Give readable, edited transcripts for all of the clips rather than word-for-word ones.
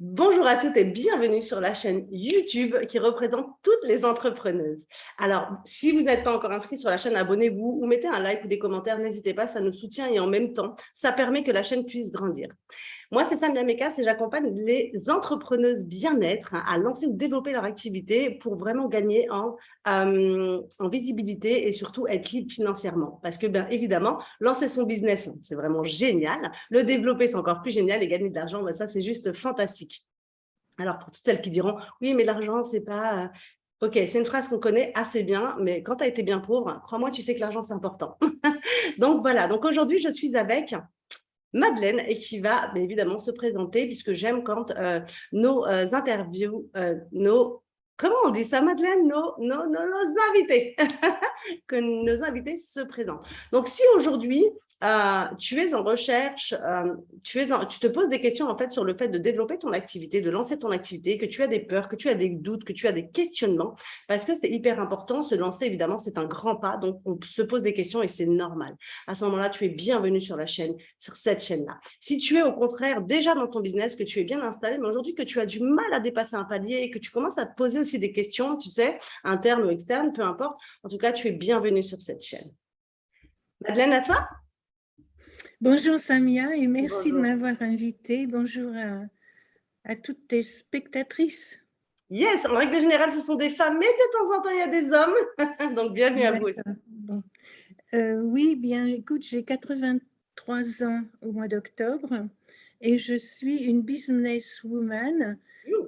Bonjour à toutes et bienvenue sur la chaîne YouTube qui représente toutes les entrepreneuses. Alors, si vous n'êtes pas encore inscrit sur la chaîne, abonnez-vous ou mettez un like ou des commentaires, n'hésitez pas, ça nous soutient et en même temps, ça permet que la chaîne puisse grandir. Moi, c'est Samia Mekas et j'accompagne les entrepreneuses bien-être à lancer ou développer leur activité pour vraiment gagner en visibilité et surtout être libre financièrement. Parce que, bien évidemment, lancer son business, c'est vraiment génial. Le développer, c'est encore plus génial et gagner de l'argent, ben ça, c'est juste fantastique. Alors, pour toutes celles qui diront, oui, mais l'argent, c'est pas… Ok, c'est une phrase qu'on connaît assez bien, mais quand tu as été bien pauvre, crois-moi, tu sais que l'argent, c'est important. Donc, voilà. Donc, aujourd'hui, je suis avec Madeleine et qui va évidemment se présenter puisque j'aime quand nos interviews, comment on dit ça Madeleine, nos invités, que nos invités se présentent. Donc si aujourd'hui tu es en recherche, tu te poses des questions en fait sur le fait de développer ton activité, de lancer ton activité, que tu as des peurs, que tu as des doutes, que tu as des questionnements, parce que c'est hyper important, se lancer évidemment c'est un grand pas, donc on se pose des questions et c'est normal. À ce moment-là, tu es bienvenue sur la chaîne, sur cette chaîne-là. Si tu es au contraire déjà dans ton business, que tu es bien installé, mais aujourd'hui que tu as du mal à dépasser un palier et que tu commences à te poser aussi des questions, tu sais, internes ou externes, peu importe, en tout cas, tu es bienvenue sur cette chaîne. Madeleine, à toi. Bonjour Samia et merci de Bonjour. m'avoir invitée. Bonjour à toutes tes spectatrices. Yes, en règle générale, ce sont des femmes, mais de temps en temps, il y a des hommes. Donc, bienvenue à vous aussi. D'accord. Bon. Oui, bien, écoute, j'ai 83 ans au mois d'octobre et je suis une businesswoman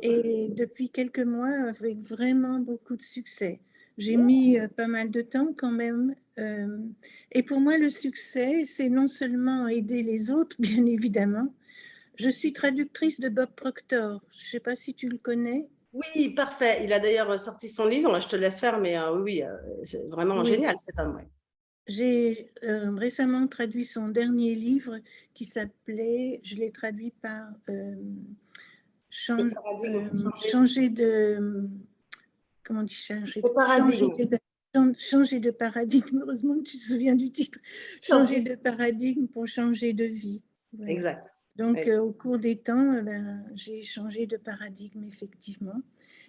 et depuis quelques mois avec vraiment beaucoup de succès. J'ai mis pas mal de temps quand même. Et pour moi, le succès, c'est non seulement aider les autres, bien évidemment. Je suis traductrice de Bob Proctor. Je ne sais pas si tu le connais. Oui, parfait. Il a d'ailleurs sorti son livre. Je te laisse faire, mais oui, c'est vraiment Oui, génial cet homme. Ouais. j'ai récemment traduit son dernier livre qui s'appelait, je l'ai traduit par Le paradigme. changer de, comment on dit, Le paradigme. changer de paradigme. Heureusement que tu te souviens du titre. Changer de paradigme pour changer de vie. Voilà. Exact. Donc, Ouais. au cours des temps, j'ai changé de paradigme, effectivement.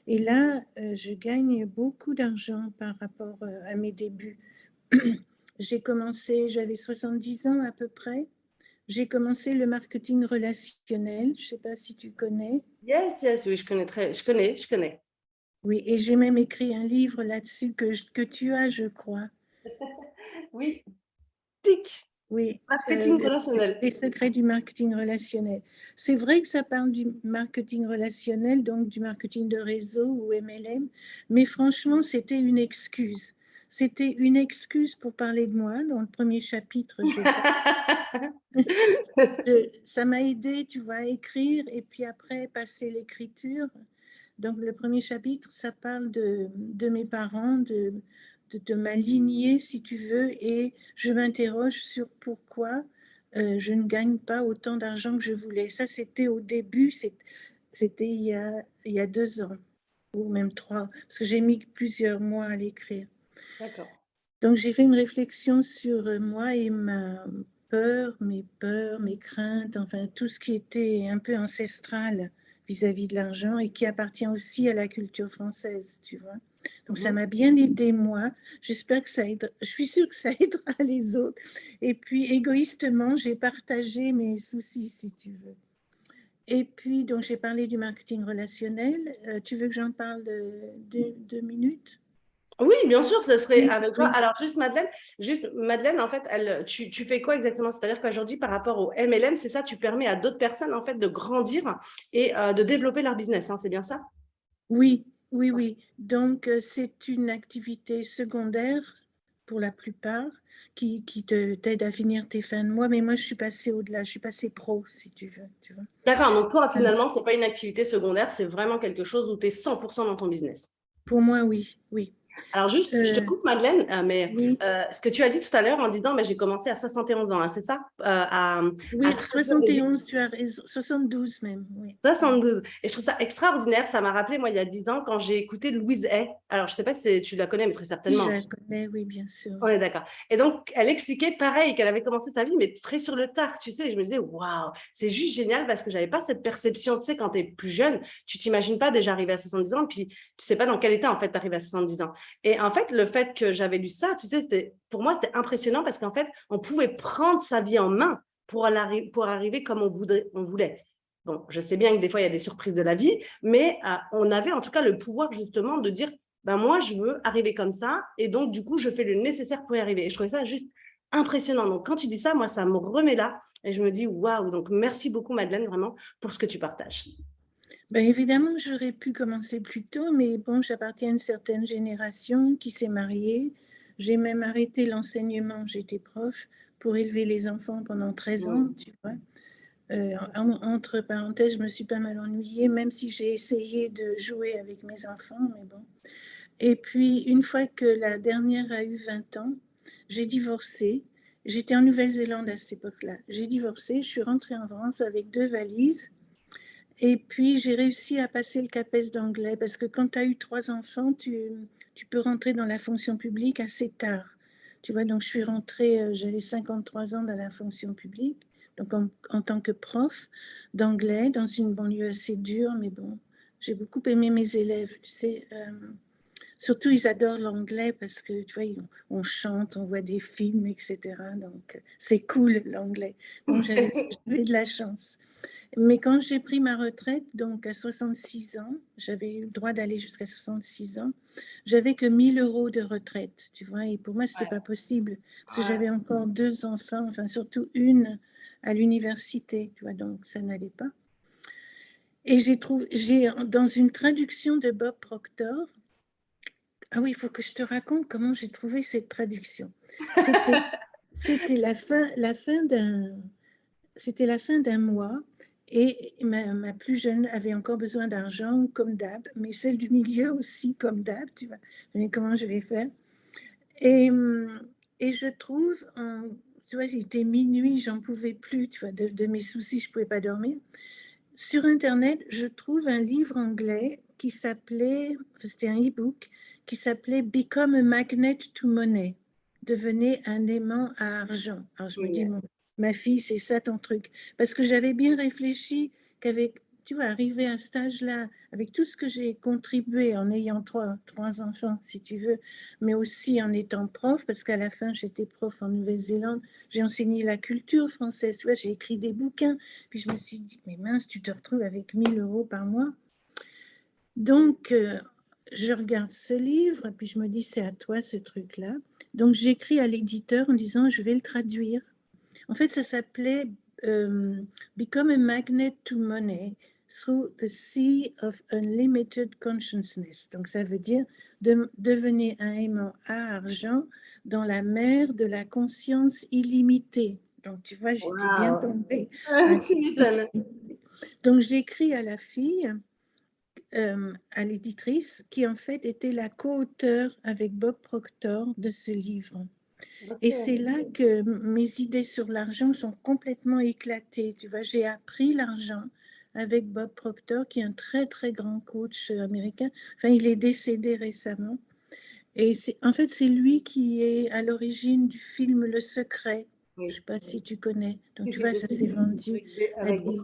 Et là, je gagne beaucoup d'argent par rapport à mes débuts. J'ai commencé, j'avais 70 ans à peu près. J'ai commencé le marketing relationnel. Je ne sais pas si tu connais. Yes, yes, oui, je connais. Oui, et j'ai même écrit un livre là-dessus que tu as, je crois. Oui, tic, Oui, marketing relationnel. les secrets du marketing relationnel. C'est vrai que ça parle du marketing relationnel, donc du marketing de réseau ou MLM, mais franchement, c'était une excuse. C'était une excuse pour parler de moi. Dans le premier chapitre, ça m'a aidé, tu vois, à écrire et puis après passer l'écriture. Donc le premier chapitre, ça parle de mes parents, de ma lignée, si tu veux, et je m'interroge sur pourquoi je ne gagne pas autant d'argent que je voulais. Ça, c'était au début, c'était il y a 2 ans, ou même 3, parce que j'ai mis plusieurs mois à l'écrire. D'accord. Donc j'ai fait une réflexion sur moi et ma peurs, mes craintes, enfin tout ce qui était un peu ancestral vis-à-vis de l'argent et qui appartient aussi à la culture française, tu vois. Donc ça m'a bien aidé moi. J'espère que ça aidera. Je suis sûre que ça aidera les autres. Et puis égoïstement, j'ai partagé mes soucis, si tu veux. Et puis donc j'ai parlé du marketing relationnel. Tu veux que j'en parle 2 minutes? Oui, bien sûr, ce serait Oui, avec toi. oui. Alors, juste Madeleine, en fait, tu fais quoi exactement? C'est-à-dire qu'aujourd'hui, par rapport au MLM, c'est ça, tu permets à d'autres personnes, en fait, de grandir et de développer leur business, hein, c'est bien ça? Oui, oui, oui. Donc, c'est une activité secondaire pour la plupart qui t'aide à finir tes fins de mois. Mais moi, je suis passée au-delà. Je suis passée pro, si tu veux. Tu vois. D'accord, donc toi, Euh, finalement, ce n'est pas une activité secondaire, c'est vraiment quelque chose où tu es 100% dans ton business. Pour moi, oui, oui. Alors juste, je te Euh, coupe Madeleine, mais oui, ce que tu as dit tout à l'heure en disant, mais j'ai commencé à 71 ans, hein, c'est ça? À oui, 13 ans, 71, tu as raison, 72 même, oui. 72. Et je trouve ça extraordinaire. Ça m'a rappelé, moi, il y a 10 ans, quand j'ai écouté Louise Hay. Alors, je ne sais pas si tu la connais, mais très Oui, je certainement. la connais, oui, bien sûr. On est d'accord. Et donc, elle expliquait pareil, qu'elle avait commencé sa vie, mais très sur le tard, tu sais. Et je me disais, waouh, c'est juste génial parce que je n'avais pas cette perception. Tu sais, quand tu es plus jeune, tu t'imagines pas déjà arriver à 70 ans, puis tu sais pas dans quel état, en fait, tu arrives à 70 ans. Et en fait, le fait que j'avais lu ça, tu sais, pour moi, c'était impressionnant parce qu'en fait, on pouvait prendre sa vie en main pour arriver comme on voulait. Bon, je sais bien que des fois, il y a des surprises de la vie, mais on avait en tout cas le pouvoir justement de dire, ben moi, je veux arriver comme ça, et donc, du coup, je fais le nécessaire pour y arriver. Et je trouvais ça juste impressionnant. Donc, quand tu dis ça, moi, ça me remet là, et je me dis, waouh, donc merci beaucoup, Madeleine, vraiment, pour ce que tu partages. Ben, évidemment, j'aurais pu commencer plus tôt, mais bon, j'appartiens à une certaine génération qui s'est mariée. J'ai même arrêté l'enseignement, j'étais prof, pour élever les enfants pendant 13 ans, Mm. tu vois. Entre parenthèses, je me suis pas mal ennuyée, même si j'ai essayé de jouer avec mes enfants, mais bon. Et puis, une fois que la dernière a eu 20 ans, j'ai divorcé. J'étais en Nouvelle-Zélande à cette époque-là. J'ai divorcé, je suis rentrée en France avec 2 valises. Et puis, j'ai réussi à passer le CAPES d'anglais parce que quand tu as eu 3 enfants, tu peux rentrer dans la fonction publique assez tard. Tu vois, donc je suis rentrée, j'avais 53 ans dans la fonction publique, donc en tant que prof d'anglais dans une banlieue assez dure, mais bon, j'ai beaucoup aimé mes élèves, tu sais. Surtout, ils adorent l'anglais parce que, tu vois, on chante, on voit des films, etc. Donc, c'est cool l'anglais. Donc, j'avais de la chance. Mais quand j'ai pris ma retraite, donc à 66 ans, j'avais eu le droit d'aller jusqu'à 66 ans, j'avais que 1 000 € de retraite, tu vois, et pour moi, c'était Ouais. pas possible, parce que Ouais. j'avais encore 2 enfants, enfin surtout une à l'université, tu vois, donc ça n'allait pas. Et dans une traduction de Bob Proctor, ah oui, il faut que je te raconte comment j'ai trouvé cette traduction. C'était, c'était la fin d'un mois et ma plus jeune avait encore besoin d'argent, comme d'hab, mais celle du milieu aussi, comme d'hab, tu vois. Je me dis, comment je vais faire? Et, et je trouve, tu vois, il était minuit, j'en pouvais plus, tu vois, de mes soucis, je ne pouvais pas dormir. Sur Internet, je trouve un livre anglais qui s'appelait, c'était un e-book, qui s'appelait Become a Magnet to Money, devenez un aimant à argent. Alors je me dis, Génial. ma fille, c'est ça ton truc. Parce que j'avais bien réfléchi qu'avec, tu vois, arriver à cet âge-là, avec tout ce que j'ai contribué en ayant trois enfants, si tu veux, mais aussi en étant prof, parce qu'à la fin, j'étais prof en Nouvelle-Zélande, j'ai enseigné la culture française, tu vois, j'ai écrit des bouquins, puis je me suis dit, mais mince, tu te retrouves avec 1 000 € par mois. Donc, je regarde ce livre, puis je me dis, c'est à toi ce truc-là. Donc, j'écris à l'éditeur en disant, je vais le traduire. En fait, ça s'appelait Become a Magnet to Money Through the Sea of Unlimited Consciousness. Donc, ça veut dire devenir un aimant à argent dans la mer de la conscience illimitée. Donc, tu vois, j'étais bien Waouh. tombée. Tu m'étonnes. Donc, j'écris à la fille, à l'éditrice, qui en fait était la co-auteure avec Bob Proctor de ce livre. Et c'est Ok. là que mes idées sur l'argent sont complètement éclatées. Tu vois, j'ai appris l'argent avec Bob Proctor, qui est un très, très grand coach américain. Enfin, il est décédé récemment. Et en fait, c'est lui qui est à l'origine du film Le Secret. Je ne sais Oui. pas si tu connais. Donc, Si, tu si, vois, bien ça sûr. s'est vendu à Avec des...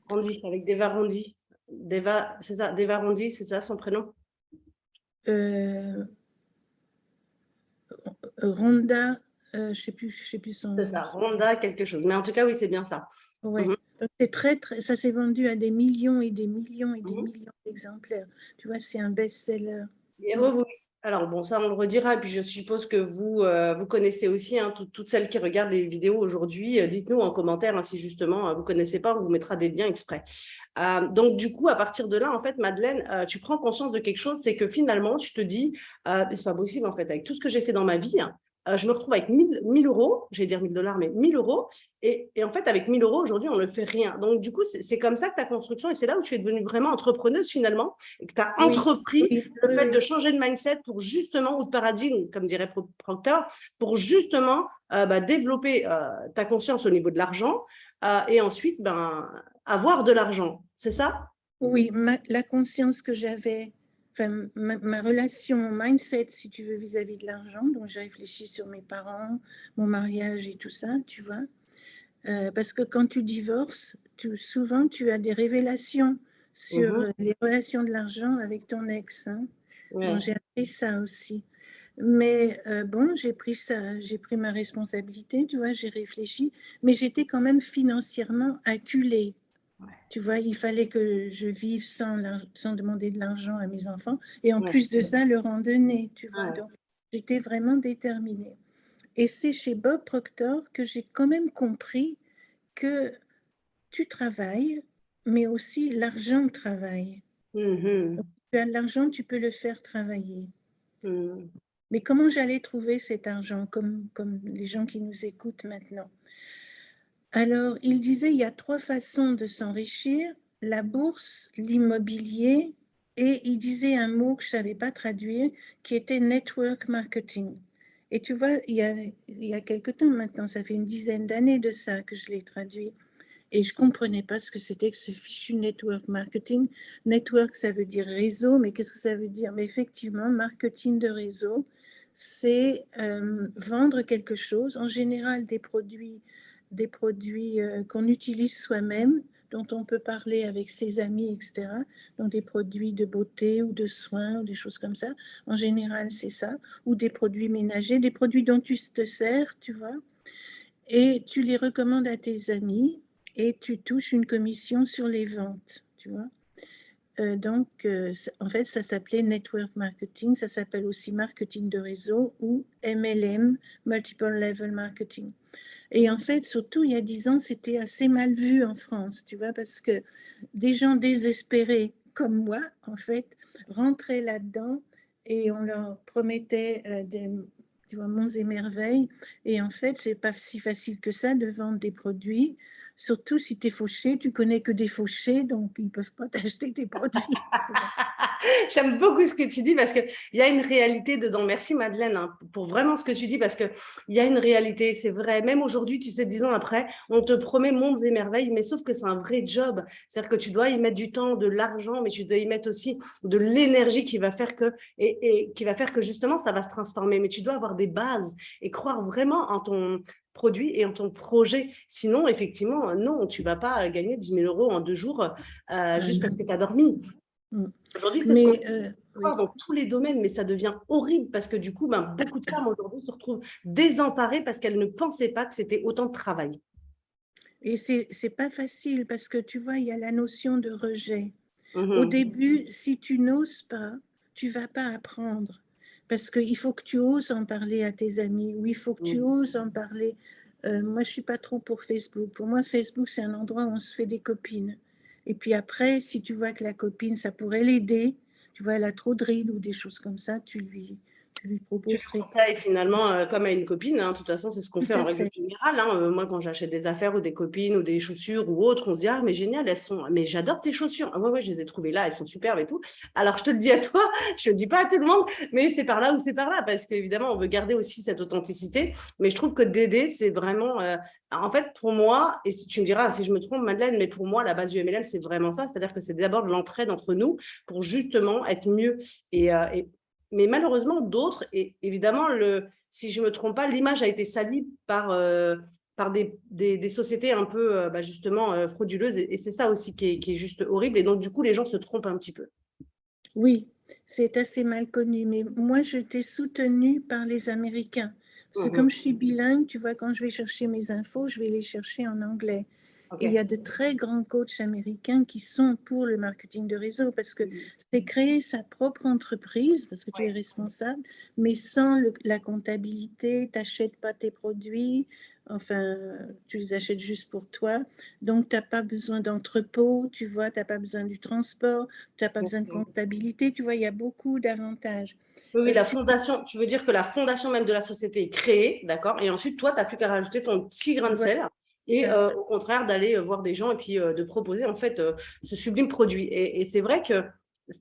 Rondi, avec Deva Rondi. Deva, c'est ça, Deva Rondi, c'est ça son prénom? euh, Rhonda, je sais plus C'est son... ça, Ronda quelque chose. Mais en tout cas, oui, c'est bien ça. Ouais. Mhm. Donc, c'est ça s'est vendu à des millions et des millions et des Mhm. millions d'exemplaires. Tu vois, c'est un best-seller. Et oui, oui. Alors, bon, ça, on le redira. Et puis, je suppose que vous connaissez aussi, hein, toutes celles qui regardent les vidéos aujourd'hui. Dites-nous en commentaire hein, si justement vous ne connaissez pas, on vous mettra des liens exprès. Donc, du coup, à partir de là, en fait, Madeleine, tu prends conscience de quelque chose, c'est que finalement, tu te dis, c'est pas possible, en fait, avec tout ce que j'ai fait dans ma vie, hein, je me retrouve avec 1000 euros, j'allais dire 1000 $, mais 1000 €. Et en fait, avec 1000 € aujourd'hui, on ne fait rien. Donc, du coup, c'est comme ça que ta construction, et c'est là où tu es devenue vraiment entrepreneuse finalement, et que tu as Oui, entrepris oui, le oui, fait de oui. changer de mindset pour justement, ou de paradigme, comme dirait Proctor, pour justement développer ta conscience au niveau de l'argent et ensuite avoir de l'argent. C'est ça? Oui, la conscience que j'avais, enfin, ma relation, mon mindset, si tu veux, vis-à-vis de l'argent, donc j'ai réfléchi sur mes parents, mon mariage et tout ça, tu vois. Parce que quand tu divorces, souvent tu as des révélations sur Mhm. les relations de l'argent avec ton ex, hein. Donc Ouais. j'ai appris ça aussi. Mais bon, j'ai pris ça, j'ai pris ma responsabilité, tu vois, j'ai réfléchi, mais j'étais quand même financièrement acculée. Tu vois, il fallait que je vive sans demander de l'argent à mes enfants et en Ouais. plus de ça, leur en donner, tu vois. Ouais. Donc, j'étais vraiment déterminée. Et c'est chez Bob Proctor que j'ai quand même compris que tu travailles, mais aussi l'argent travaille. Donc, Mhm. tu as de l'argent, tu peux le faire travailler. Mhm. Mais comment j'allais trouver cet argent, comme les gens qui nous écoutent maintenant? Alors, il disait, il y a 3 façons de s'enrichir, la bourse, l'immobilier, et il disait un mot que je ne savais pas traduire, qui était network marketing. Et tu vois, il y a quelque temps maintenant, ça fait une dizaine d'années de ça que je l'ai traduit. Et je ne comprenais pas ce que c'était que ce fichu network marketing. Network, ça veut dire réseau, mais qu'est-ce que ça veut dire? Mais effectivement, marketing de réseau, c'est vendre quelque chose, en général des produits qu'on utilise soi-même, dont on peut parler avec ses amis, etc. Donc des produits de beauté ou de soins, ou des choses comme ça. En général, c'est ça. Ou des produits ménagers, des produits dont tu te sers, tu vois. Et tu les recommandes à tes amis et tu touches une commission sur les ventes, tu vois. Donc, en fait, ça s'appelait network marketing, ça s'appelle aussi marketing de réseau ou MLM, multiple level marketing. Et en fait, surtout il y a 10 ans, c'était assez mal vu en France, tu vois, parce que des gens désespérés comme moi, en fait, rentraient là-dedans et on leur promettait tu vois, monts et merveilles. Et en fait, c'est pas si facile que ça de vendre des produits. Surtout si tu es fauché, tu connais que des fauchés, donc ils ne peuvent pas t'acheter tes produits. J'aime beaucoup ce que tu dis parce qu'il y a une réalité dedans. Merci Madeleine hein, pour vraiment ce que tu dis parce qu'il y a une réalité, c'est vrai. Même aujourd'hui, tu sais, 10 ans après, on te promet mondes et merveilles, mais sauf que c'est un vrai job. C'est-à-dire que tu dois y mettre du temps, de l'argent, mais tu dois y mettre aussi de l'énergie qui va faire et qui va faire que justement, ça va se transformer. Mais tu dois avoir des bases et croire vraiment en ton produit et en ton projet. Sinon, effectivement, non, tu ne vas pas gagner 10 000 € en 2 jours juste parce que tu as dormi. Mm. Aujourd'hui, c'est ce qu'on Mais croit oui. dans tous les domaines, mais ça devient horrible parce que du coup, beaucoup de femmes aujourd'hui se retrouvent désemparées parce qu'elles ne pensaient pas que c'était autant de travail. Et c'est pas facile parce que tu vois, il y a la notion de rejet. Au Mhm. début, si tu n'oses pas, tu vas pas apprendre. Parce qu'il faut que tu oses en parler à tes amis, ou il faut que tu Mhm. oses en parler. Moi, je suis pas trop pour Facebook. Pour moi, Facebook, c'est un endroit où on se fait des copines. Et puis après, si tu vois que la copine, ça pourrait l'aider, tu vois, elle a trop de rides ou des choses comme ça, tu lui Tu lui proposes très conseilles finalement comme à une copine. Hein. De toute façon, c'est ce qu'on tout fait en à règle fait. générale. Hein. Moi, quand j'achète des affaires ou des copines ou des chaussures ou autres, on se dit ah mais génial, elles sont. Mais j'adore tes chaussures. Ah, ouais, je les ai trouvées là, elles sont superbes et tout. Alors je te le dis à toi, je le dis pas à tout le monde, mais c'est par là ou c'est par là parce qu'évidemment on veut garder aussi cette authenticité. Mais je trouve que d'aider, c'est vraiment. En fait, pour moi, et si tu me diras si je me trompe, Madeleine, mais pour moi, la base du MLM, c'est vraiment ça. C'est-à-dire que c'est d'abord de l'entraide entre nous pour justement être mieux. Et mais malheureusement, d'autres, et évidemment, si je ne me trompe pas, l'image a été salie par des sociétés un peu justement frauduleuses. Et c'est ça aussi qui est juste horrible. Et donc, du coup, les gens se trompent un petit peu. Oui, c'est assez mal connu, mais moi, je t'ai soutenue par les Américains. Parce que comme Mhm. je suis bilingue, tu vois, quand je vais chercher mes infos, je vais les chercher en anglais. OK. Et il y a de très grands coachs américains qui sont pour le marketing de réseau parce que c'est créer sa propre entreprise, parce que tu es Ouais. responsable, mais sans la comptabilité, tu n'achètes pas tes produits, enfin, tu les achètes juste pour toi. Donc, tu n'as pas besoin d'entrepôt, tu vois, tu n'as pas besoin du transport, tu n'as pas besoin de comptabilité, tu vois, il y a beaucoup d'avantages. Oui, oui, la Tu fondation, tu veux dire que la fondation même de la société est créée, d'accord? Et ensuite, toi, tu n'as plus qu'à rajouter ton petit grain de vois, sel et au contraire d'aller voir des gens et puis de proposer en fait ce sublime produit. Et c'est vrai que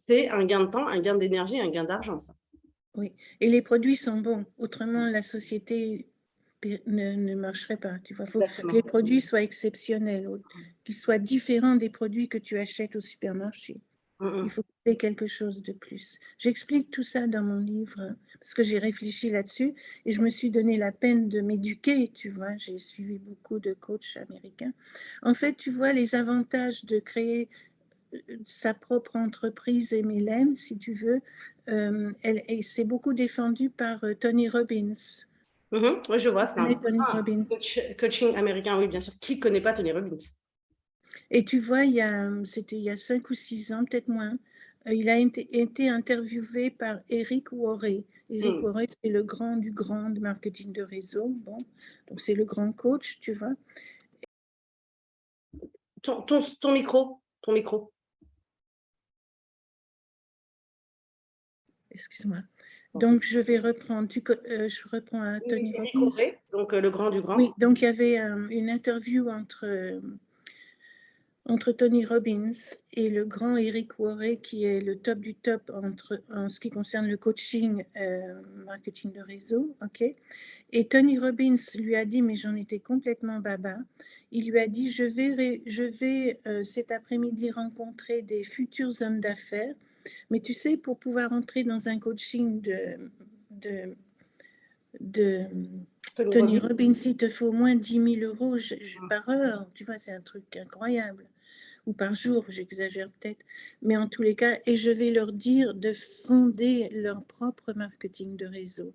c'est un gain de temps, un gain d'énergie, un gain d'argent, ça. oui, et les produits sont bons. Autrement, la société ne marcherait pas. Tu vois, il faut que les Exactement. produits soient exceptionnels, qu'ils soient différents des produits que tu achètes au supermarché. Mm, Il mm. faut que tu aies quelque chose de plus. J'explique tout ça dans mon livre parce que j'ai réfléchi là-dessus et je me suis donné la peine de m'éduquer, tu vois. J'ai suivi beaucoup de coachs américains. En fait, tu vois, les avantages de créer sa propre entreprise MLM, si tu veux, et c'est beaucoup défendu par Tony Robbins. Mhm. Oui, je vois, Tu c'est connais Tony un Robbins. coaching américain, oui, bien sûr. Qui ne connaît pas Tony Robbins? Et tu vois, c'était il y a 5 ou 6 ans, peut-être moins, il a été interviewé par Eric Worre. Eric Mm. Worre, c'est le grand du grand de marketing de réseau. Bon, donc c'est le grand coach, tu vois. Ton micro, ton micro. Excuse-moi. Donc, je vais reprendre. Je reprends à Oui, Tony Eric Robbins. Auré, donc le grand du grand. Oui, donc il y avait une interview entre Tony Robbins et le grand Eric Worre, qui est le top du top en ce qui concerne le coaching marketing de réseau. Ok. Et Tony Robbins lui a dit, mais j'en étais complètement baba, il lui a dit, je vais cet après-midi rencontrer des futurs hommes d'affaires, mais tu sais, pour pouvoir entrer dans un coaching de, de Tony Tony Robbins. Robbins, il te faut au moins 10 000 euros par heure, tu vois, c'est un truc incroyable, ou par jour, j'exagère peut-être, mais en tous les cas, et je vais leur dire de fonder leur propre marketing de réseau.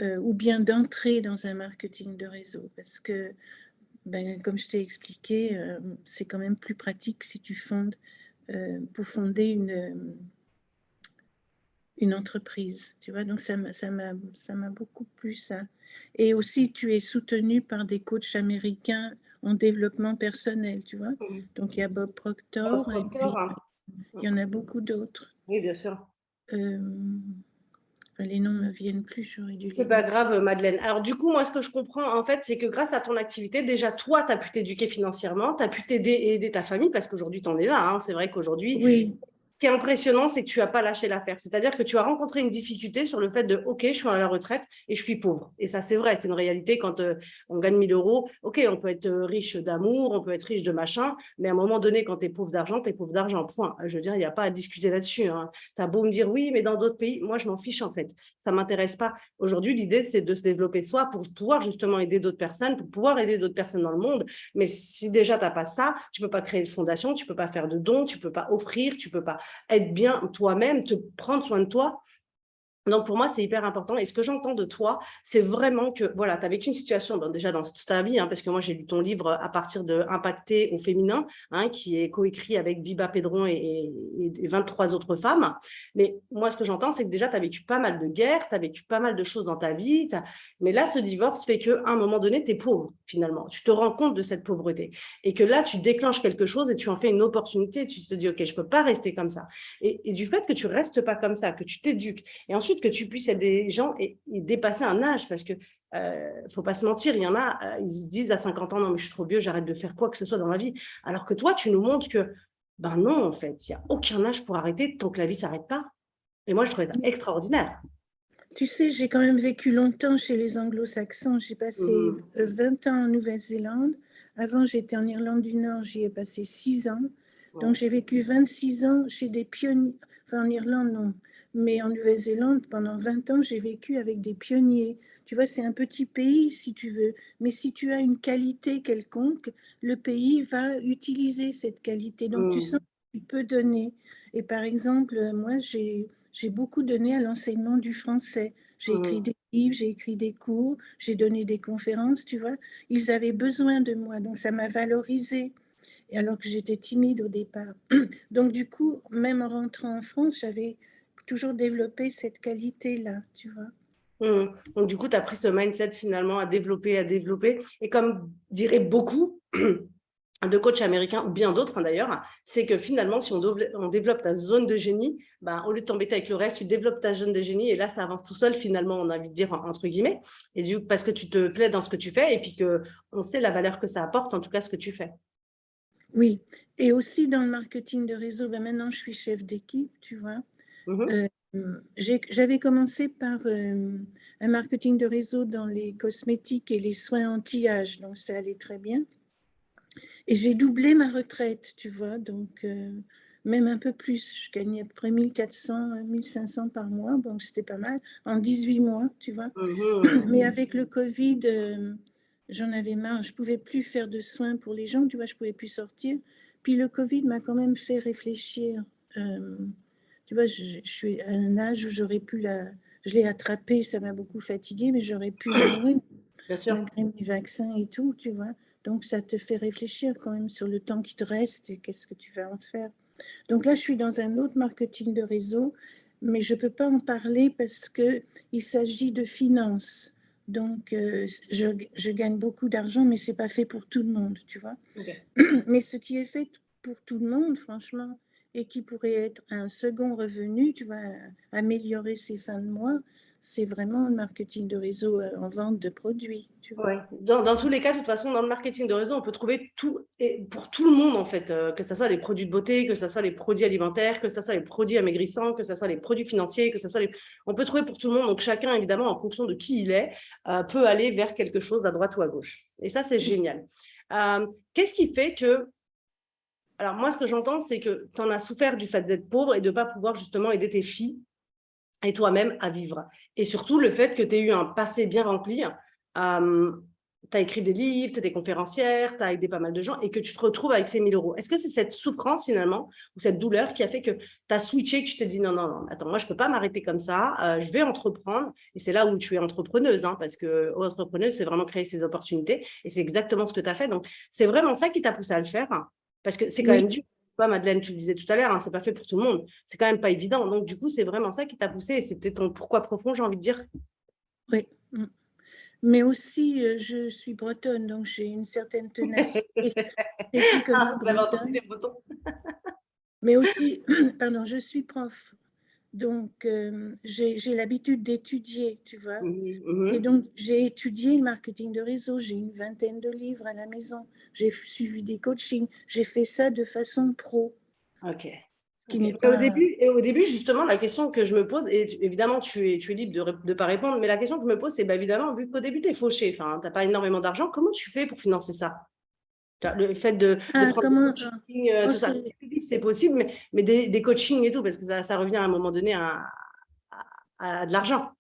Ou bien d'entrer dans un marketing de réseau. Parce que, ben, comme je t'ai expliqué, c'est quand même plus pratique si tu fondes, pour fonder une entreprise. Tu vois, donc ça m'a beaucoup plu, ça. Et aussi, tu es soutenu par des coachs américains en développement personnel, tu vois. Mhm. Donc, il y a Bob Bob Proctor et Proctor, puis hein. il y en a beaucoup d'autres. Oui, bien sûr. Euh, les noms ne me viennent plus, j'aurais dû les C'est pas noter. grave, Madeleine. Alors, du coup, moi, ce que je comprends, en fait, c'est que grâce à ton activité, déjà, toi, tu as pu t'éduquer financièrement, tu as pu t'aider et aider ta famille, parce qu'aujourd'hui, tu en es là, hein. C'est vrai qu'aujourd'hui, Oui, ce qui est impressionnant, c'est que tu n'as pas lâché l'affaire. C'est-à-dire que tu as rencontré une difficulté sur le fait de, OK, je suis à la retraite et je suis pauvre. Et ça, c'est vrai, c'est une réalité quand on gagne 1000 euros. OK, on peut être riche d'amour, on peut être riche de machin, mais à un moment donné, quand tu es pauvre d'argent, tu es pauvre d'argent, point. Je veux dire, il n'y a pas à discuter là-dessus, hein. Tu as beau me dire, oui, mais dans d'autres pays, moi, je m'en fiche, en fait. Ça ne m'intéresse pas. Aujourd'hui, l'idée, c'est de se développer soi pour pouvoir justement aider d'autres personnes, pour pouvoir aider d'autres personnes dans le monde. Mais si déjà, tu n'as pas ça, tu ne peux pas créer de fondation, tu ne peux pas faire de dons, tu ne peux pas offrir, tu ne peux pas être bien toi-même, te prendre soin de toi. Donc, pour moi, c'est hyper important. Et ce que j'entends de toi, c'est vraiment que, voilà, tu as vécu une situation, bon, déjà dans ta vie, hein, parce que moi, j'ai lu ton livre à partir de Impacter au féminin, hein, qui est coécrit avec Biba Pedron et 23 autres femmes. Mais moi, ce que j'entends, c'est que déjà, tu as vécu pas mal de guerres, tu as vécu pas mal de choses dans ta vie. Mais là, ce divorce fait qu'à un moment donné, tu es pauvre, finalement. Tu te rends compte de cette pauvreté. Et que là, tu déclenches quelque chose et tu en fais une opportunité. Tu te dis, OK, je ne peux pas rester comme ça. Et du fait que tu ne restes pas comme ça, que tu t'éduques, et ensuite, que tu puisses aider des gens et dépasser un âge, parce que faut pas se mentir, il y en a, ils se disent à 50 ans, non, mais je suis trop vieux, j'arrête de faire quoi que ce soit dans ma vie. Alors que toi, tu nous montres que, ben non, en fait, il n'y a aucun âge pour arrêter tant que la vie ne s'arrête pas. Et moi, je trouvais ça extraordinaire. tu sais, j'ai quand même vécu longtemps chez les Anglo-Saxons. J'ai passé 20 ans en Nouvelle-Zélande. Avant, j'étais en Irlande du Nord, j'y ai passé 6 ans. Donc, Ouais. j'ai vécu 26 ans chez des pionniers. Enfin, en Irlande, non. Mais en Nouvelle-Zélande, pendant 20 ans, j'ai vécu avec des pionniers. Tu vois, c'est un petit pays, si tu veux. Mais si tu as une qualité quelconque, le pays va utiliser cette qualité. Donc, tu sens que tu peux donner. Et par exemple, moi, j'ai beaucoup donné à l'enseignement du français. J'ai écrit des livres, j'ai écrit des cours, j'ai donné des conférences, tu vois. Ils avaient besoin de moi, donc ça m'a valorisée. Et alors que j'étais timide au départ. Donc du coup, même en rentrant en France, j'avais toujours développé cette qualité-là, tu vois. Donc, du coup, tu as pris ce mindset finalement à développer, à développer. Et comme diraient beaucoup de coachs américains, ou bien d'autres d'ailleurs, c'est que finalement, si on développe ta zone de génie, bah, au lieu de t'embêter avec le reste, tu développes ta zone de génie et là, ça avance tout seul finalement, on a envie de dire entre guillemets. Et du coup, parce que tu te plais dans ce que tu fais et puis qu'on sait la valeur que ça apporte, en tout cas ce que tu fais. Oui, et aussi dans le marketing de réseau, ben maintenant je suis chef d'équipe, tu vois. Mhm. J'avais commencé par un marketing de réseau dans les cosmétiques et les soins anti-âge, donc ça allait très bien. Et j'ai doublé ma retraite, tu vois, donc même un peu plus. Je gagnais à peu près 1400, 1500 par mois, donc c'était pas mal, en 18 mois, tu vois. Mhm. Mais avec le Covid, j'en avais marre. Je ne pouvais plus faire de soins pour les gens, tu vois, je ne pouvais plus sortir. Puis le Covid m'a quand même fait réfléchir. Tu vois, je suis à un âge où j'aurais pu la... Je l'ai attrapé, ça m'a beaucoup fatiguée, mais j'aurais pu mourir Bien sûr. malgré mes vaccins et tout, tu vois. Donc ça te fait réfléchir quand même sur le temps qui te reste et qu'est-ce que tu vas en faire. Donc là, je suis dans un autre marketing de réseau, mais je ne peux pas en parler parce qu'il s'agit de finances. Donc, je gagne beaucoup d'argent, mais ce n'est pas fait pour tout le monde, tu vois. Ok. Mais ce qui est fait pour tout le monde, franchement, et qui pourrait être un second revenu, tu vois, améliorer ses fins de mois, c'est vraiment le marketing de réseau en vente de produits, tu vois. Ouais. Dans tous les cas, de toute façon, dans le marketing de réseau, on peut trouver tout, et pour tout le monde, en fait, que ce soit les produits de beauté, que ce soit les produits alimentaires, que ce soit les produits amaigrissants, que ce soit les produits financiers, que ce soit les... On peut trouver pour tout le monde. Donc, chacun, évidemment, en fonction de qui il est, peut aller vers quelque chose à droite ou à gauche. Et ça, c'est génial. Qu'est-ce qui fait que... Alors, moi, ce que j'entends, c'est que tu en as souffert du fait d'être pauvre et de ne pas pouvoir justement aider tes filles et toi-même à vivre. Et surtout, le fait que tu aies eu un passé bien rempli. Tu as écrit des livres, tu es des conférencières, tu as aidé pas mal de gens et que tu te retrouves avec ces 1 000 euros. Est-ce que c'est cette souffrance finalement ou cette douleur qui a fait que tu as switché, que tu t'es dit non, non, non, attends, moi je ne peux pas m'arrêter comme ça, je vais entreprendre. Et c'est là où tu es entrepreneuse, hein, parce que entrepreneuse, c'est vraiment créer ses opportunités et c'est exactement ce que tu as fait. Donc, c'est vraiment ça qui t'a poussé à le faire parce que c'est quand Oui, même dur. Toi, Madeleine, tu le disais tout à l'heure, hein, c'est pas fait pour tout le monde. C'est quand même pas évident. Donc, du coup, c'est vraiment ça qui t'a poussé et c'était ton pourquoi profond, j'ai envie de dire. oui. Mais aussi, je suis bretonne, donc j'ai une certaine ténacité. Et tu connais Ah, vous avez entendu bretonne. les boutons. Mais aussi, pardon, je suis prof. Donc, j'ai l'habitude d'étudier, tu vois. Et donc, j'ai étudié le marketing de réseau. J'ai une vingtaine de livres à la maison. J'ai suivi des coachings. J'ai fait ça de façon pro, Ok. qui Ok. n'est Mais pas... au début, justement, la question que je me pose, et évidemment, tu es libre de ne pas répondre, mais la question que je me pose, c'est bah, évidemment, vu qu'au début, tu es fauché, enfin, tu n'as pas énormément d'argent, comment tu fais pour financer ça? Le fait de Ah, prendre des comment... coachings, oh, tout ça, c'est possible, mais des coachings et tout, parce que ça revient à un moment donné à de l'argent.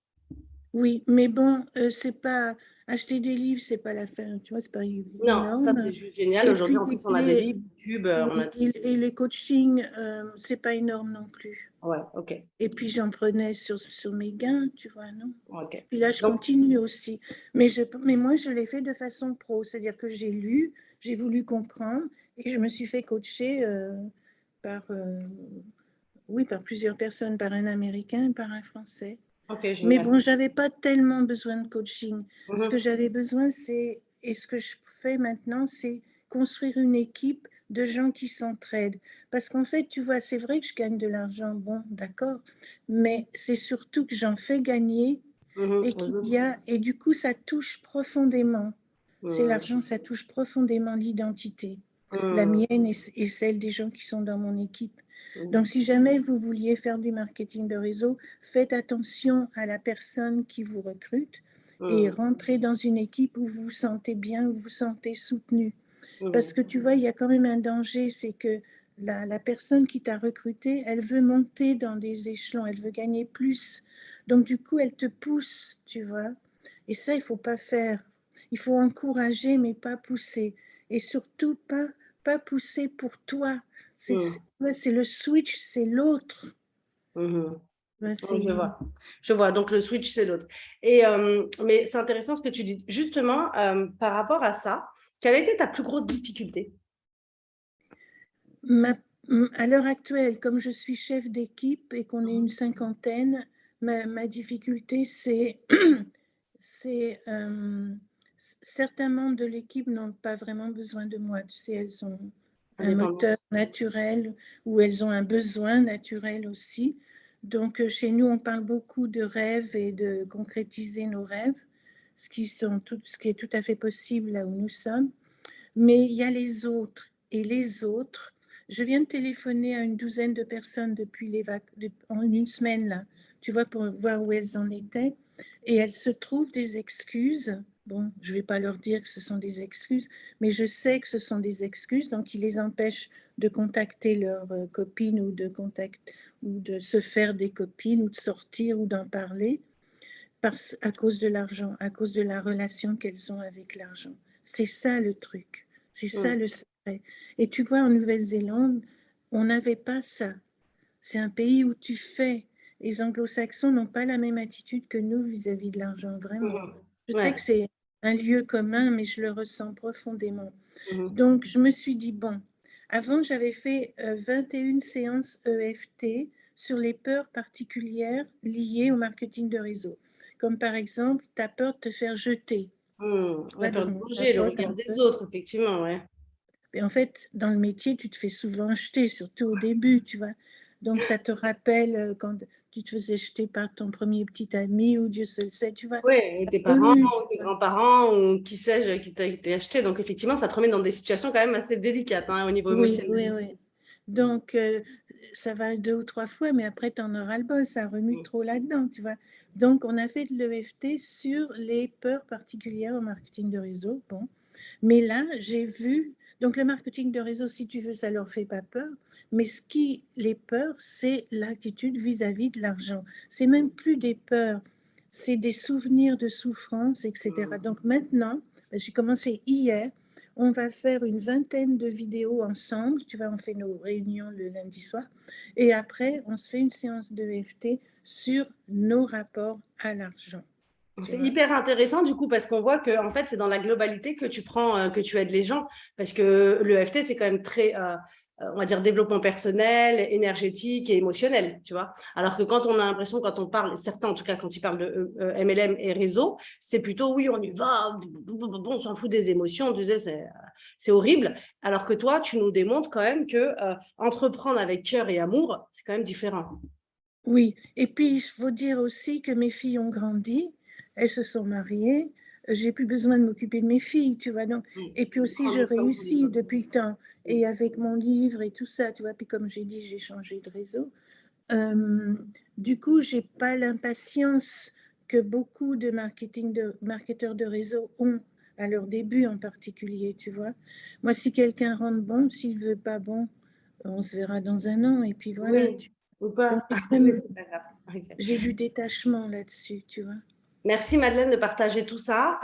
oui, mais bon, c'est pas... Acheter des livres, c'est pas la fin, tu vois, c'est pas Non, ça, énorme. c'est juste génial. Et Aujourd'hui, puis, en plus, on a des livres, YouTube, on a oui, tout. et les coachings, c'est pas énorme non plus. Ouais, ok. Et puis j'en prenais sur mes gains, tu vois, non? Ok. Puis là, je Donc, continue aussi. Mais moi, je l'ai fait de façon pro, c'est-à-dire que j'ai lu, j'ai voulu comprendre et je me suis fait coacher par, oui, par plusieurs personnes, par un Américain et par un Français. ok, Mais génial. bon, j'avais pas tellement besoin de coaching. Ce que Mhm. j'avais besoin, c'est, et ce que je fais maintenant, c'est construire une équipe de gens qui s'entraident. Parce qu'en fait, tu vois, c'est vrai que je gagne de l'argent, bon, d'accord, mais c'est surtout que j'en fais gagner Mhm. et qu'il y a, et du coup, ça touche profondément. C'est Mhm. l'argent, ça touche profondément l'identité, la Mhm. mienne et celle des gens qui sont dans mon équipe. Mhm. Donc, si jamais vous vouliez faire du marketing de réseau, faites attention à la personne qui vous recrute et Mhm. rentrez dans une équipe où vous vous sentez bien, où vous vous sentez soutenu. Parce Mhm. que tu vois, il y a quand même un danger, c'est que la personne qui t'a recruté, elle veut monter dans des échelons, elle veut gagner plus. Donc, du coup, elle te pousse, tu vois. Et ça, il ne faut pas faire. Il faut encourager, mais pas pousser. Et surtout, pas pousser pour toi. Mhm. C'est le switch, c'est l'autre. Mhm. Ouais, Donc, je c'est... vois. Je vois. Donc, le switch, c'est l'autre. Et, mais c'est intéressant ce que tu dis. Justement, par rapport à ça, quelle a été ta plus grosse difficulté? À l'heure actuelle, comme je suis chef d'équipe et qu'on est une cinquantaine, ma difficulté, c'est certains membres de l'équipe n'ont pas vraiment besoin de moi. Tu sais, elles ont un Indépendant. moteur naturel ou elles ont un besoin naturel aussi. Donc, chez nous, on parle beaucoup de rêves et de concrétiser nos rêves, ce qui est tout à fait possible là où nous sommes. Mais il y a les autres. Et les autres, je viens de téléphoner à une douzaine de personnes en une semaine, là, tu vois, pour voir où elles en étaient. Et elles se trouvent des excuses. Bon, je ne vais pas leur dire que ce sont des excuses, mais je sais que ce sont des excuses, donc ils les empêchent de contacter leurs copines ou de se faire des copines ou de sortir ou d'en parler à cause de l'argent, à cause de la relation qu'elles ont avec l'argent. C'est ça le truc, c'est ça le secret. Et tu vois, en Nouvelle-Zélande, on n'avait pas ça. C'est un pays où tu fais. Les anglo-saxons n'ont pas la même attitude que nous vis-à-vis de l'argent, vraiment. Je sais que Ouais. c'est un lieu commun, mais je le ressens profondément. Mhm. Donc, je me suis dit, bon, avant, j'avais fait 21 séances EFT sur les peurs particulières liées au marketing de réseau. Comme par exemple, ta peur de te faire jeter. La peur de Donc, manger, le regard des autres, effectivement, ouais. et en fait, dans le métier, tu te fais souvent jeter, surtout au début, tu vois. Donc, ça te rappelle quand tu te faisais jeter par ton premier petit ami ou Dieu seul sait, tu vois. Oui, ou Ça tes parents, remue, ou tes grands-parents, ou qui sais-je, qui t'a été acheté. Donc, effectivement, ça te remet dans des situations quand même assez délicates hein, au niveau oui, émotionnel. oui, oui. Donc, ça va 2 ou 3 fois, mais après, tu en auras le bol, ça remue trop là-dedans, tu vois. Donc, on a fait de l'EFT sur les peurs particulières au marketing de réseau. Bon. Mais là, j'ai vu, donc le marketing de réseau, si tu veux, ça leur fait pas peur, mais ce qui les peur, c'est l'attitude vis-à-vis de l'argent. C'est même plus des peurs, c'est des souvenirs de souffrance, etc. Donc maintenant, j'ai commencé hier, on va faire une vingtaine de vidéos ensemble, tu vois, on fait nos réunions le lundi soir, et après, on se fait une séance de EFT sur nos rapports à l'argent. C'est hyper intéressant du coup parce qu'on voit que en fait c'est dans la globalité que tu prends, que tu aides les gens parce que le FT c'est quand même très, on va dire développement personnel, énergétique et émotionnel, tu vois. Alors que quand on a l'impression, quand on parle, certains en tout cas quand ils parlent de MLM et réseau, c'est plutôt oui on y va, on s'en fout des émotions, on disait c'est horrible. Alors que toi tu nous démontres quand même que entreprendre avec cœur et amour c'est quand même différent. Oui, et puis il faut dire aussi que mes filles ont grandi, elles se sont mariées, j'ai plus besoin de m'occuper de mes filles, tu vois. Donc, et puis aussi, je Prendre soin de réussis toi. depuis le temps. Et avec mon livre et tout ça, tu vois, puis comme j'ai dit, j'ai changé de réseau. Euh, du coup, j'ai pas l'impatience que beaucoup de marketeurs de réseau ont à leur début en particulier, tu vois. Moi, si quelqu'un rentre bon, s'il veut pas bon, on se verra dans un an, et puis voilà. Oui, ou Donc, pas. Mais c'est pas grave. Ok. j'ai du détachement là-dessus, tu vois. Merci Madeleine de partager tout ça.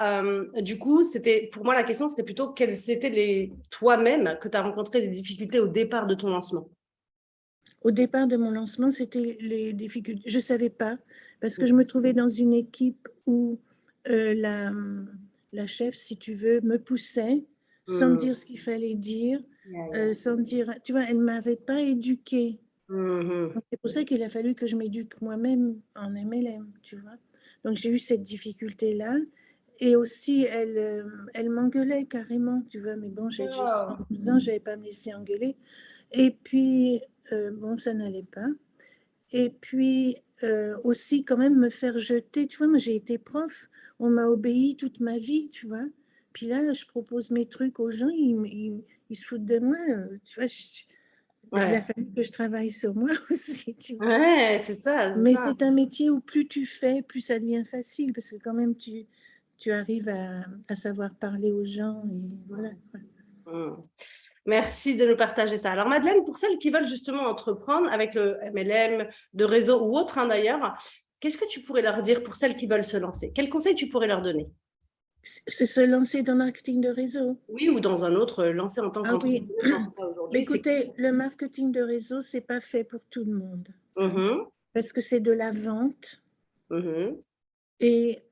Du coup, c'était pour moi la question, c'était plutôt quelles étaient les toi-même que tu as rencontré des difficultés au départ de ton lancement. Au départ de mon lancement, c'était les difficultés. Je ne savais pas, parce que je me trouvais dans une équipe où la chef, si tu veux, me poussait sans me Mm. dire ce qu'il fallait dire, Yeah, yeah. sans me dire, tu vois, elle ne m'avait pas éduquée. Mhm. C'est pour ça qu'il a fallu que je m'éduque moi-même en MLM, tu vois. Donc j'ai eu cette difficulté-là. Et aussi, elle m'engueulait carrément, tu vois. Mais bon, j'ai juste Oh. 12 ans, je n'avais pas me laisser engueuler. Et puis, bon, ça n'allait pas. Et puis, aussi, quand même, me faire jeter. Tu vois, moi, j'ai été prof. On m'a obéi toute ma vie, tu vois. Puis là, je propose mes trucs aux gens, ils se foutent de moi. Tu vois, il a Ouais, fallu que je travaille sur moi aussi, tu vois. ouais, c'est ça, c'est Mais ça. c'est un métier où plus tu fais, plus ça devient facile, parce que quand même, tu arrives à savoir parler aux gens. Et voilà. Mm. Merci de nous partager ça. Alors Madeleine, pour celles qui veulent justement entreprendre avec le MLM, de réseau ou autre hein, d'ailleurs, qu'est-ce que tu pourrais leur dire pour celles qui veulent se lancer? Quels conseils tu pourrais leur donner? C'est se lancer dans le marketing de réseau. Oui, ou dans un autre, lancer en tant Ah oui. qu'entrepreneuse, en tout cas Mais aujourd'hui, c'est écoutez, le marketing de réseau, c'est pas fait pour tout le monde. Mhm, Parce que c'est de la vente. mhm. Et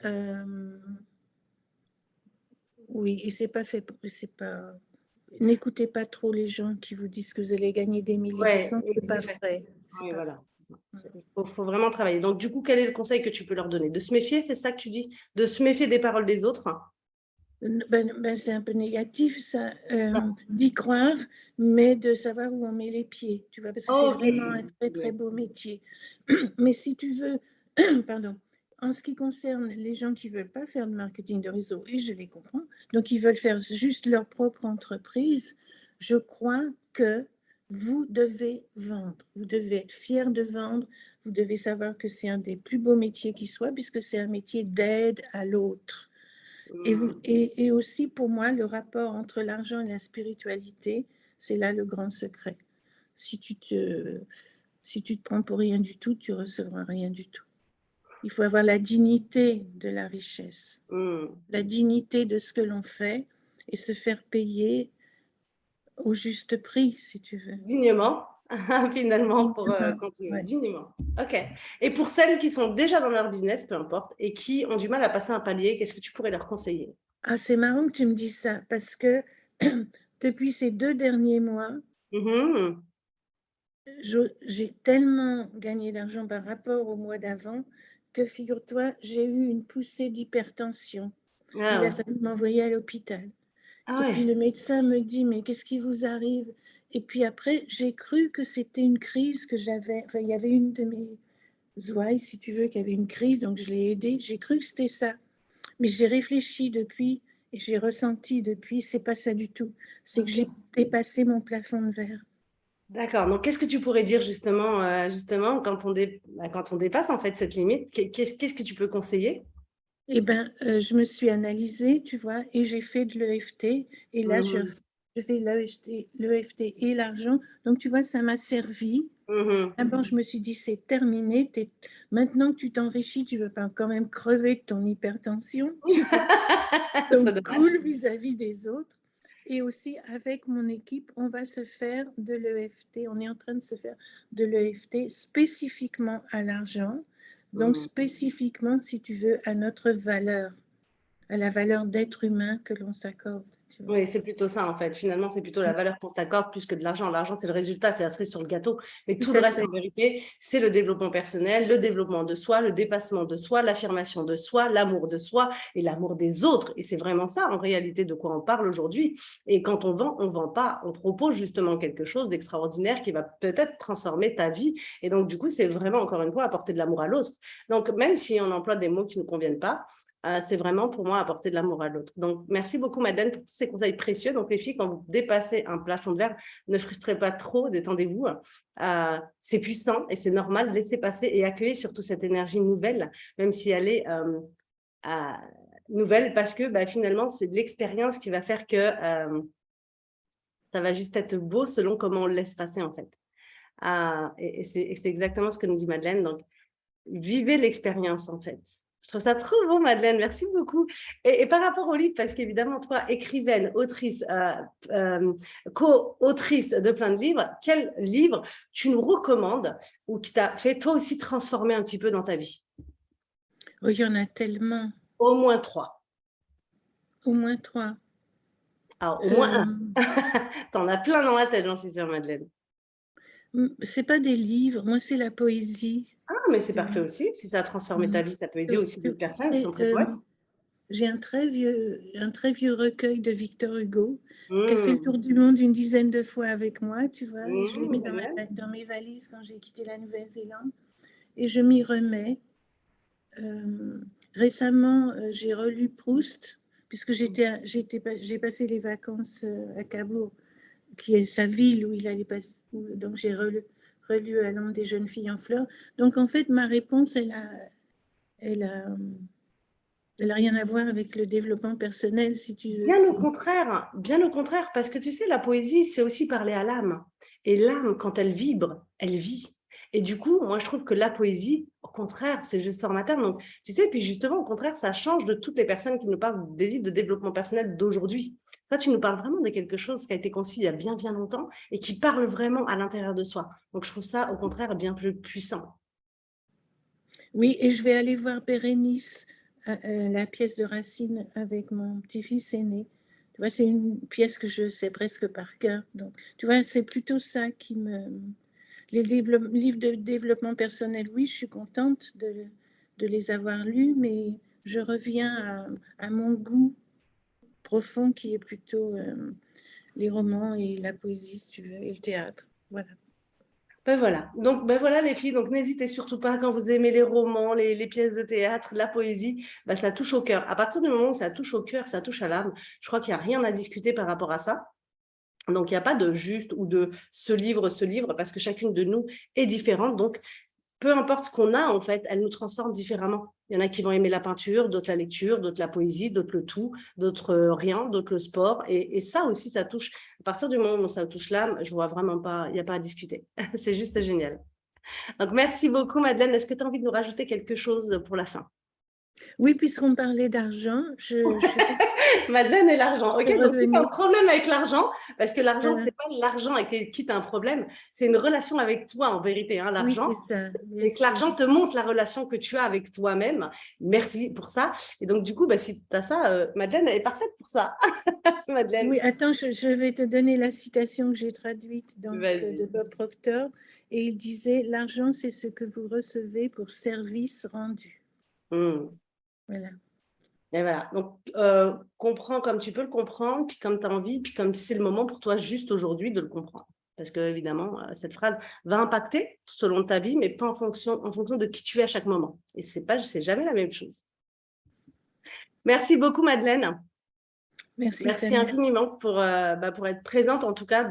oui, et c'est pas fait pour. C'est pas. N'écoutez pas trop les gens qui vous disent que vous allez gagner des milliers, des Ouais, cents. oui, C'est pas c'est facile. vrai. C'est Oui, pas voilà. vrai. faut vraiment travailler. Donc, du coup, quel est le conseil que tu peux leur donner? De se méfier, c'est ça que tu dis? De se méfier des paroles des autres? C'est un peu négatif, ça, d'y croire, mais de savoir où on met les pieds, tu vois, parce que c'est Ok. vraiment un très, très beau métier. Mais si tu veux, pardon, en ce qui concerne les gens qui ne veulent pas faire de marketing de réseau, et je les comprends, donc ils veulent faire juste leur propre entreprise, je crois que vous devez vendre, vous devez être fier de vendre, vous devez savoir que c'est un des plus beaux métiers qui soit, puisque c'est un métier d'aide à l'autre. Et aussi, pour moi, le rapport entre l'argent et la spiritualité, c'est là le grand secret. Si tu te prends pour rien du tout, tu recevras rien du tout. Il faut avoir la dignité de la richesse, la dignité de ce que l'on fait et se faire payer au juste prix, si tu veux. Dignement, finalement, pour continuer. Ouais. Dignement. OK. Et pour celles qui sont déjà dans leur business, peu importe, et qui ont du mal à passer un palier, qu'est-ce que tu pourrais leur conseiller? Ah, c'est marrant que tu me dises ça, parce que depuis ces 2 derniers mois, j'ai tellement gagné d'argent par rapport au mois d'avant que, figure-toi, j'ai eu une poussée d'hypertension. Il a Ah, fallu m'envoyer à l'hôpital. ah Et puis ouais. le médecin me dit, mais qu'est-ce qui vous arrive? Et puis après, j'ai cru que c'était une crise que j'avais. Enfin, il y avait une de mes ouailles, si tu veux, qui avait une crise, donc je l'ai aidée. J'ai cru que c'était ça. Mais j'ai réfléchi depuis et j'ai ressenti depuis, c'est pas ça du tout. C'est que OK. j'ai dépassé mon plafond de verre. D'accord. Donc, qu'est-ce que tu pourrais dire justement quand on dépasse en fait cette limite? Qu'est-ce que tu peux conseiller? Eh bien, je me suis analysée, tu vois, et j'ai fait de l'EFT. Et là, je fais l'EFT et l'argent. Donc, tu vois, ça m'a servi. D'abord, je me suis dit, c'est terminé. Maintenant que tu t'enrichis, tu ne veux pas quand même crever de ton hypertension, tu vois. C'est Donc, dommage. cool vis-à-vis des autres. Et aussi, avec mon équipe, on va se faire de l'EFT. On est en train de se faire de l'EFT spécifiquement à l'argent. Donc, spécifiquement, si tu veux, à notre valeur, à la valeur d'être humain que l'on s'accorde. Tu vois. Oui, c'est plutôt ça en fait. Finalement, c'est plutôt la valeur qu'on s'accorde plus que de l'argent. L'argent, c'est le résultat, c'est la cerise sur le gâteau. Mais Tout tout le à reste, fait. en vérité, c'est le développement personnel, le développement de soi, le dépassement de soi, l'affirmation de soi, l'amour de soi et l'amour des autres. Et c'est vraiment ça, en réalité, de quoi on parle aujourd'hui. Et quand on vend pas. On propose justement quelque chose d'extraordinaire qui va peut-être transformer ta vie. Et donc, du coup, c'est vraiment, encore une fois, apporter de l'amour à l'autre. Donc, même si on emploie des mots qui ne nous conviennent pas, c'est vraiment pour moi apporter de l'amour à l'autre. Donc, merci beaucoup, Madeleine, pour tous ces conseils précieux. Donc, les filles, quand vous dépassez un plafond de verre, ne frustrez pas trop, détendez-vous. C'est puissant et c'est normal. Laissez passer et accueillez surtout cette énergie nouvelle, même si elle est nouvelle, parce que finalement, c'est de l'expérience qui va faire que ça va juste être beau selon comment on le laisse passer, en fait. Et c'est exactement ce que nous dit Madeleine. Donc, vivez l'expérience, en fait. Je trouve ça trop beau, Madeleine. Merci beaucoup. Et par rapport au livre, parce qu'évidemment, toi, écrivaine, autrice, co-autrice de plein de livres, quel livre tu nous recommandes ou qui t'a fait toi aussi transformer un petit peu dans ta vie? Oh, il y en a tellement. Au moins 3. Au moins 3. Alors, au moins un. T'en as plein dans la tête, j'en suis sûre, Madeleine. C'est pas des livres, moi, c'est la poésie. Ah, mais c'est parfait aussi. Si ça a transformé ta vie, ça peut aider aussi d'autres personnes qui sont Et, très poètes. j'ai un très vieux recueil de Victor Hugo qui a fait le Mmh. tour du monde une dizaine de fois avec moi, tu vois. Et je l'ai mis Génial. dans mes valises quand j'ai quitté la Nouvelle-Zélande. Et je m'y remets. Récemment, j'ai relu Proust, puisque j'ai passé les vacances à Cabourg, qui est sa ville où il allait passer. Donc j'ai relu À l'ombre des jeunes filles en fleurs. Donc en fait, ma réponse, elle a, elle a rien à voir avec le développement personnel, si tu veux. Bien au contraire, parce que tu sais, la poésie, c'est aussi parler à l'âme. Et l'âme, quand elle vibre, elle vit. Et du coup, moi, je trouve que la poésie, au contraire, c'est juste formateur. Donc, tu sais, puis justement, au contraire, ça change de toutes les personnes qui nous parlent des livres de développement personnel d'aujourd'hui. Toi, tu nous parles vraiment de quelque chose qui a été conçu il y a bien, bien longtemps et qui parle vraiment à l'intérieur de soi. Donc, je trouve ça, au contraire, bien plus puissant. Oui, et je vais aller voir Bérénice, la pièce de Racine, avec mon petit-fils aîné. Tu vois, c'est une pièce que je sais presque par cœur. Donc, tu vois, c'est plutôt ça qui me... Les livres de développement personnel, oui, je suis contente de les avoir lus, mais je reviens à mon goût profond qui est plutôt les romans et la poésie, si tu veux, et le théâtre. Voilà. Ben voilà. Donc, ben voilà les filles. Donc, n'hésitez surtout pas quand vous aimez les romans, les pièces de théâtre, la poésie, ben, ça touche au cœur. À partir du moment où ça touche au cœur, ça touche à l'âme, je crois qu'il n'y a rien à discuter par rapport à ça. Donc, il n'y a pas de juste ou de ce livre, parce que chacune de nous est différente. Donc, peu importe ce qu'on a, en fait, elle nous transforme différemment. Il y en a qui vont aimer la peinture, d'autres la lecture, d'autres la poésie, d'autres le tout, d'autres rien, d'autres le sport. Et ça aussi, ça touche. À partir du moment où ça touche l'âme, je vois vraiment pas, il n'y a pas à discuter. C'est juste génial. Donc, merci beaucoup, Madeleine. Est-ce que tu as envie de nous rajouter quelque chose pour la fin? Oui, puisqu'on parlait d'argent, je sais pas si Madeleine et l'argent. Ok, je peux donc si tu as un revenir. problème avec l'argent, parce que l'argent, Voilà. c'est pas l'argent avec qui tu as un problème, c'est une relation avec toi en vérité, hein, Oui, l'argent. c'est ça, bien C'est que sûr. l'argent te montre la relation que tu as avec toi-même. Merci pour ça. Et donc, du coup, bah, si tu as ça, Madeleine, elle est parfaite pour ça. Madeleine, Oui, attends, je vais te donner la citation que j'ai traduite donc, de vas-y. Bob Proctor. Et il disait, l'argent, c'est ce que vous recevez pour service rendu. Hmm. Voilà. Et voilà. Donc, comprends comme tu peux le comprendre, puis comme tu as envie, puis comme c'est le moment pour toi juste aujourd'hui de le comprendre. Parce que, évidemment, cette phrase va impacter selon ta vie, mais pas en fonction de qui tu es à chaque moment. Et c'est jamais la même chose. Merci beaucoup, Madeleine. Merci, Merci Samia. infiniment pour être présente, en tout cas,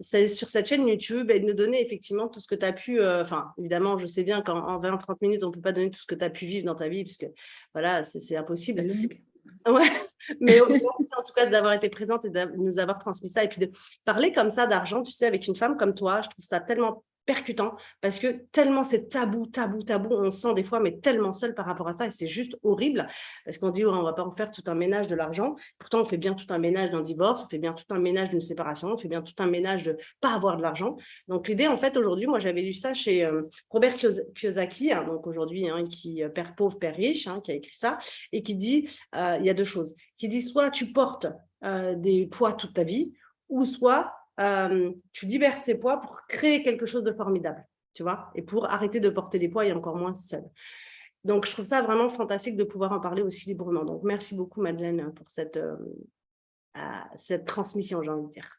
sur cette chaîne YouTube et de nous donner effectivement tout ce que tu as pu. Enfin, évidemment, je sais bien qu'en 20-30 minutes, on ne peut pas donner tout ce que tu as pu vivre dans ta vie, puisque voilà, c'est impossible. Ouais, mais merci en tout cas d'avoir été présente et de nous avoir transmis ça. Et puis de parler comme ça d'argent, tu sais, avec une femme comme toi, je trouve ça tellement percutant parce que tellement c'est tabou, tabou, tabou. On se sent des fois, mais tellement seul par rapport à ça et c'est juste horrible parce qu'on dit, ouais, on va pas en faire tout un ménage de l'argent. Pourtant, on fait bien tout un ménage d'un divorce, on fait bien tout un ménage d'une séparation, on fait bien tout un ménage de pas avoir de l'argent. Donc, l'idée, en fait, aujourd'hui, moi, j'avais lu ça chez Robert Kiyosaki, hein, donc aujourd'hui, hein, qui Père pauvre, Père riche, hein, qui a écrit ça et qui dit il y a deux choses. Qui dit soit tu portes des poids toute ta vie, ou soit tu libères ces poids pour créer quelque chose de formidable, tu vois, et pour arrêter de porter les poids et encore moins seul. Donc, je trouve ça vraiment fantastique de pouvoir en parler aussi librement. Donc, merci beaucoup, Madeleine, pour cette transmission, j'ai envie de dire.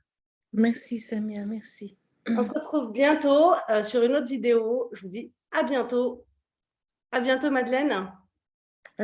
Merci, Samia, merci. On se retrouve bientôt sur une autre vidéo. Je vous dis à bientôt. À bientôt, Madeleine.